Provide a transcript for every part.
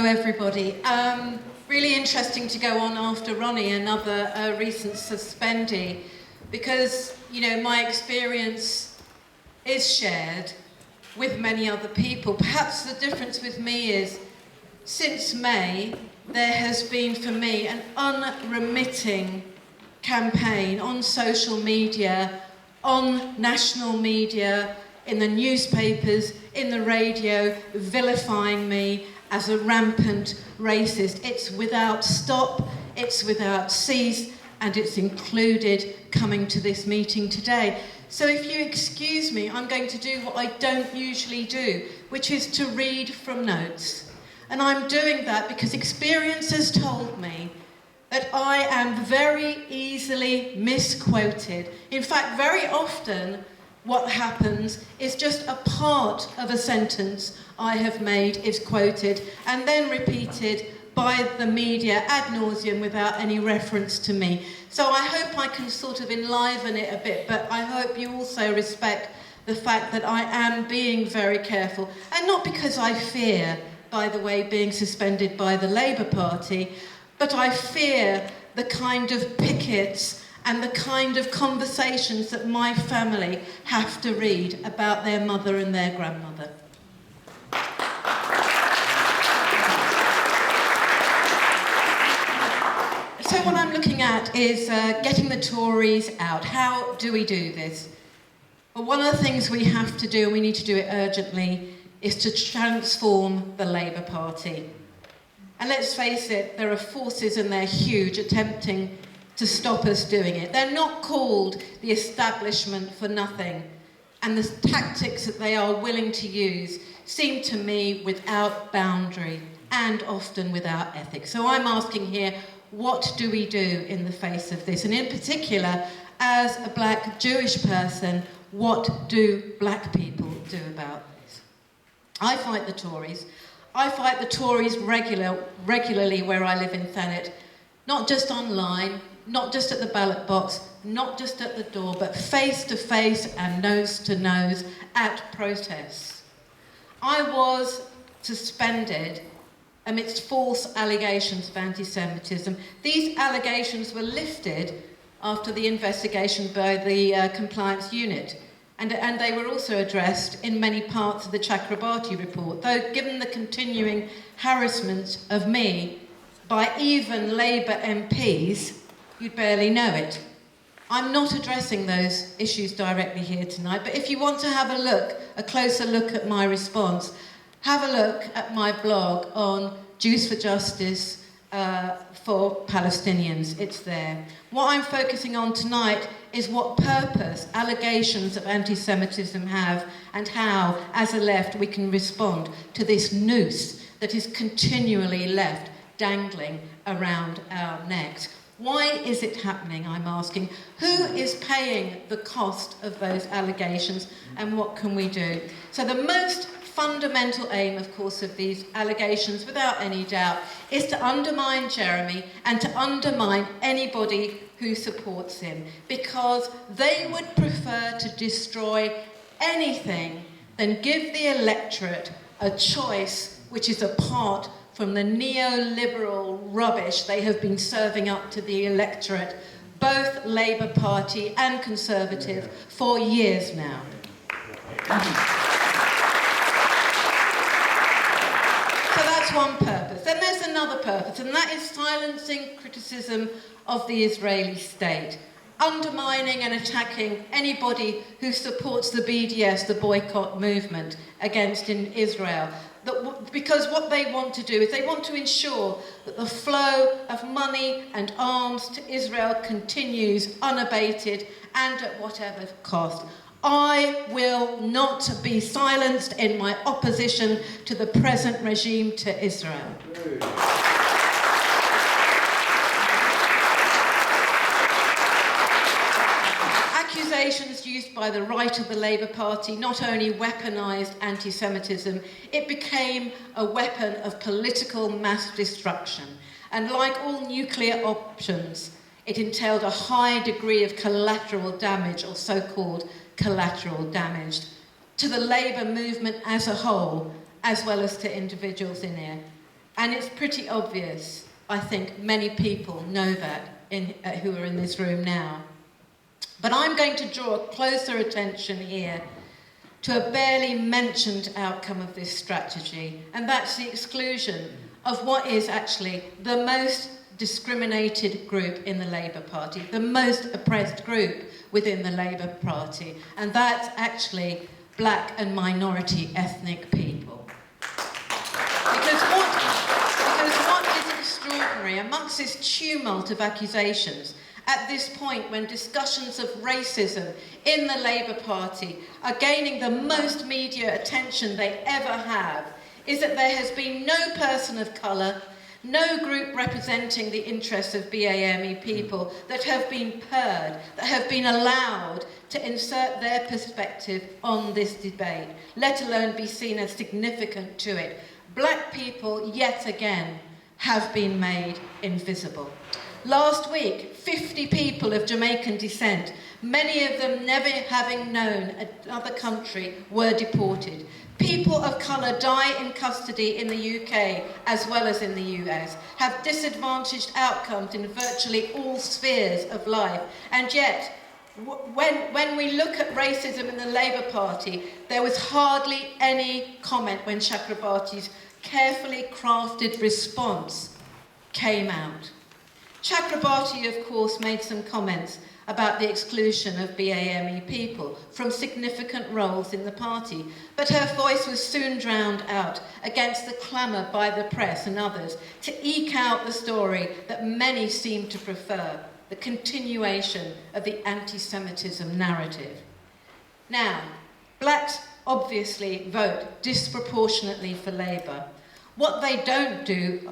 everybody. Really interesting to go on after Ronnie, another recent suspendee, because, you know, my experience is shared with many other people. Perhaps the difference with me is, since May, there has been for me an unremitting campaign on social media, on national media, in the newspapers, in the radio, vilifying me as a rampant racist. It's without stop, it's without cease, and it's included coming to this meeting today. So if you excuse me, I'm going to do what I don't usually do, which is to read from notes. And I'm doing that because experience has told me that I am very easily misquoted. In fact, very often what happens is just a part of a sentence I have made is quoted and then repeated by the media ad nauseum without any reference to me. So I hope I can sort of enliven it a bit, but I hope you also respect the fact that I am being very careful. And not because I fear, by the way, being suspended by the Labour Party, but I fear the kind of pickets and the kind of conversations that my family have to read about their mother and their grandmother. So what I'm looking at is getting the Tories out. How do we do this? Well, one of the things we have to do, and we need to do it urgently, is to transform the Labour Party. And let's face it, there are forces, and they're huge, attempting to stop us doing it. They're not called the establishment for nothing. And the tactics that they are willing to use seem to me without boundary and often without ethics. So I'm asking here, what do we do in the face of this? And in particular, as a black Jewish person, what do black people do about this? I fight the Tories. I fight the Tories regularly where I live in Thanet, not just online, not just at the ballot box, not just at the door, but face to face and nose to nose at protests. I was suspended amidst false allegations of anti-Semitism. These allegations were lifted after the investigation by the compliance unit. And they were also addressed in many parts of the Chakrabarti report, though given the continuing harassment of me by even Labour MPs, you'd barely know it. I'm not addressing those issues directly here tonight, but if you want to have a closer look at my response, have a look at my blog on Jews for Justice for Palestinians. It's there. What I'm focusing on tonight is what purpose allegations of anti-Semitism have and how, as a left, we can respond to this noose that is continually left dangling around our necks. Why is it happening, I'm asking? Who is paying the cost of those allegations, and what can we do? So the most fundamental aim, of course, of these allegations, without any doubt, is to undermine Jeremy and to undermine anybody who supports him, because they would prefer to destroy anything than give the electorate a choice which is apart from the neoliberal rubbish they have been serving up to the electorate, both Labour Party and Conservative, for years now. So that's one purpose. Then there's another purpose, and that is silencing criticism of the Israeli state, undermining and attacking anybody who supports the BDS, the boycott movement against in Israel. Because what they want to do is they want to ensure that the flow of money and arms to Israel continues unabated and at whatever cost. I will not be silenced in my opposition to the present regime to Israel. Accusations used by the right of the Labour Party not only weaponised anti-Semitism, it became a weapon of political mass destruction. And like all nuclear options, it entailed a high degree of collateral damage, or so-called collateral damage, to the Labour movement as a whole, as well as to individuals in it. And it's pretty obvious, I think many people know that who are in this room now. But I'm going to draw closer attention here to a barely mentioned outcome of this strategy, and that's the exclusion of what is actually the most discriminated group in the Labour Party, the most oppressed group within the Labour Party, and that's actually black and minority ethnic people. Because what is extraordinary amongst this tumult of accusations at this point when discussions of racism in the Labour Party are gaining the most media attention they ever have, is that there has been no person of colour, no group representing the interests of BAME people that have been heard, that have been allowed to insert their perspective on this debate, let alone be seen as significant to it. Black people, yet again, have been made invisible. Last week, 50 people of Jamaican descent, many of them never having known another country, were deported. People of colour die in custody in the UK as well as in the US, have disadvantaged outcomes in virtually all spheres of life. And yet, when we look at racism in the Labour Party, there was hardly any comment when Chakrabarty's carefully crafted response came out. Chakrabarty, of course, made some comments about the exclusion of BAME people from significant roles in the party, but her voice was soon drowned out against the clamour by the press and others to eke out the story that many seem to prefer, the continuation of the anti-Semitism narrative. Now, blacks obviously vote disproportionately for Labour. What they don't do,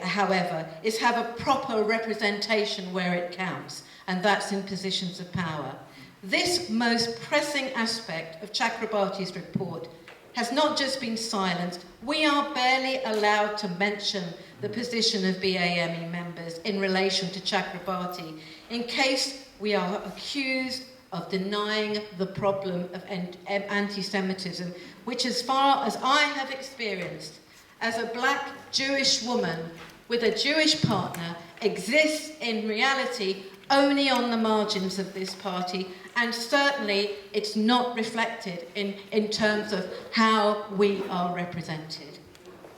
however, is have a proper representation where it counts, and that's in positions of power. This most pressing aspect of Chakrabarty's report has not just been silenced, we are barely allowed to mention the position of BAME members in relation to Chakrabarty, in case we are accused of denying the problem of anti-Semitism, which, as far as I have experienced, as a black Jewish woman with a Jewish partner, exists in reality only on the margins of this party, and certainly it's not reflected in terms of how we are represented.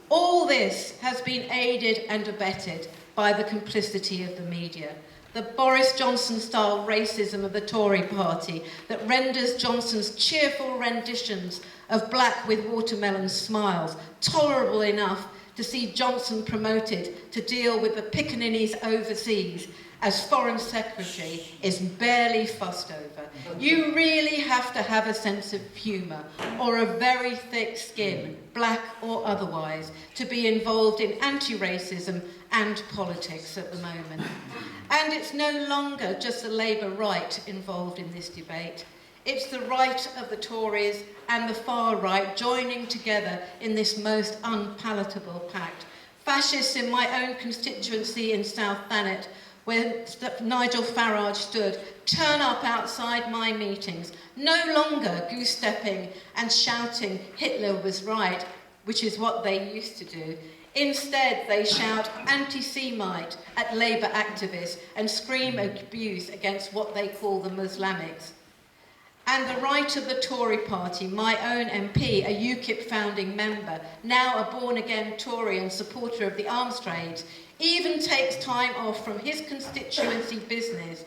All this has been aided and abetted by the complicity of the media. The Boris Johnson-style racism of the Tory party that renders Johnson's cheerful renditions of black with watermelon smiles tolerable enough to see Johnson promoted to deal with the pickaninnies overseas as Foreign Secretary is barely fussed over. You really have to have a sense of humour or a very thick skin, black or otherwise, to be involved in anti-racism and politics at the moment. And it's no longer just the Labour right involved in this debate. It's the right of the Tories and the far right joining together in this most unpalatable pact. Fascists in my own constituency in South Thanet, where Nigel Farage stood, turn up outside my meetings, no longer goose-stepping and shouting Hitler was right, which is what they used to do. Instead, they shout anti-Semite at Labour activists and scream abuse against what they call the Muslimics. And the right of the Tory party, my own MP, a UKIP founding member, now a born-again Tory and supporter of the arms trade, even takes time off from his constituency business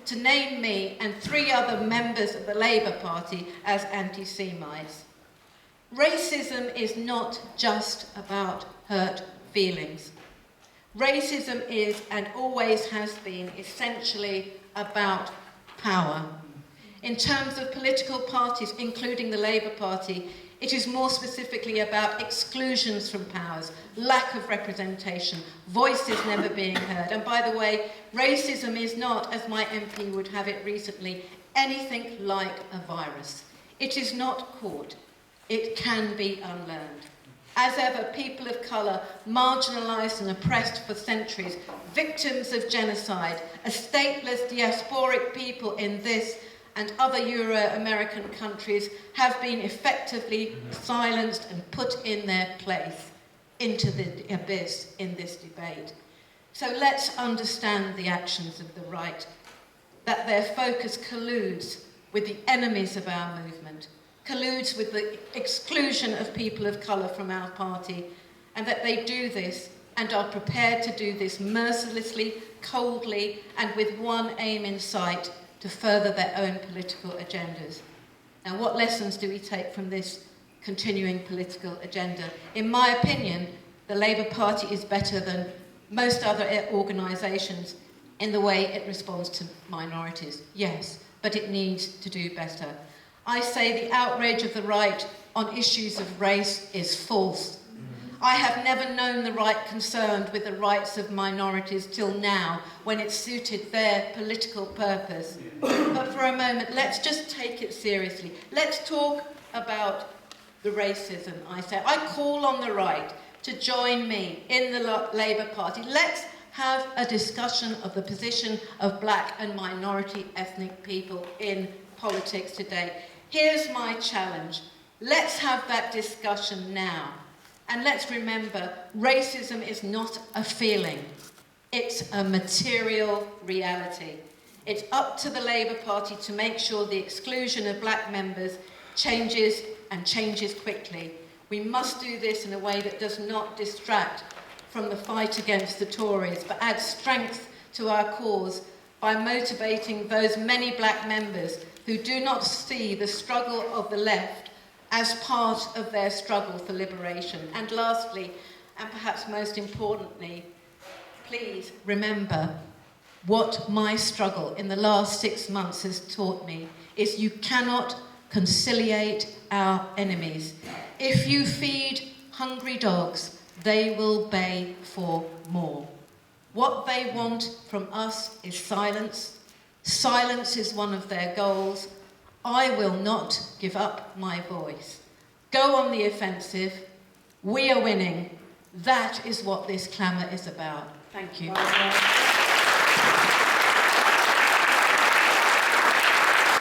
to name me and 3 other members of the Labour Party as anti-Semites. Racism is not just about hurt feelings. Racism is, and always has been, essentially about power. In terms of political parties, including the Labour Party, it is more specifically about exclusions from powers, lack of representation, voices never being heard. And by the way, racism is not, as my MP would have it recently, anything like a virus. It is not caught. It can be unlearned. As ever, people of colour, marginalised and oppressed for centuries, victims of genocide, a stateless diasporic people in this and other Euro-American countries have been effectively silenced and put in their place. into the abyss in this debate. So let's understand the actions of the right, that their focus colludes with the enemies of our movement, colludes with the exclusion of people of colour from our party, and that they do this and are prepared to do this mercilessly, coldly, and with one aim in sight, to further their own political agendas. Now, what lessons do we take from this continuing political agenda? In my opinion, the Labour Party is better than most other organisations in the way it responds to minorities, yes, but it needs to do better. I say the outrage of the right on issues of race is false. I have never known the right concerned with the rights of minorities till now, when it suited their political purpose. But for a moment, let's just take it seriously. Let's talk about the racism, I say. I call on the right to join me in the Labour Party. Let's have a discussion of the position of black and minority ethnic people in politics today. Here's my challenge. Let's have that discussion now. And let's remember, racism is not a feeling. It's a material reality. It's up to the Labour Party to make sure the exclusion of black members changes, and changes quickly. We must do this in a way that does not distract from the fight against the Tories, but adds strength to our cause by motivating those many black members who do not see the struggle of the left as part of their struggle for liberation. And lastly, and perhaps most importantly, please remember what my struggle in the last 6 months has taught me is you cannot conciliate our enemies. If you feed hungry dogs, they will bay for more. What they want from us is silence. Silence is one of their goals. I will not give up my voice. Go on the offensive. We are winning. That is what this clamour is about. Thank you.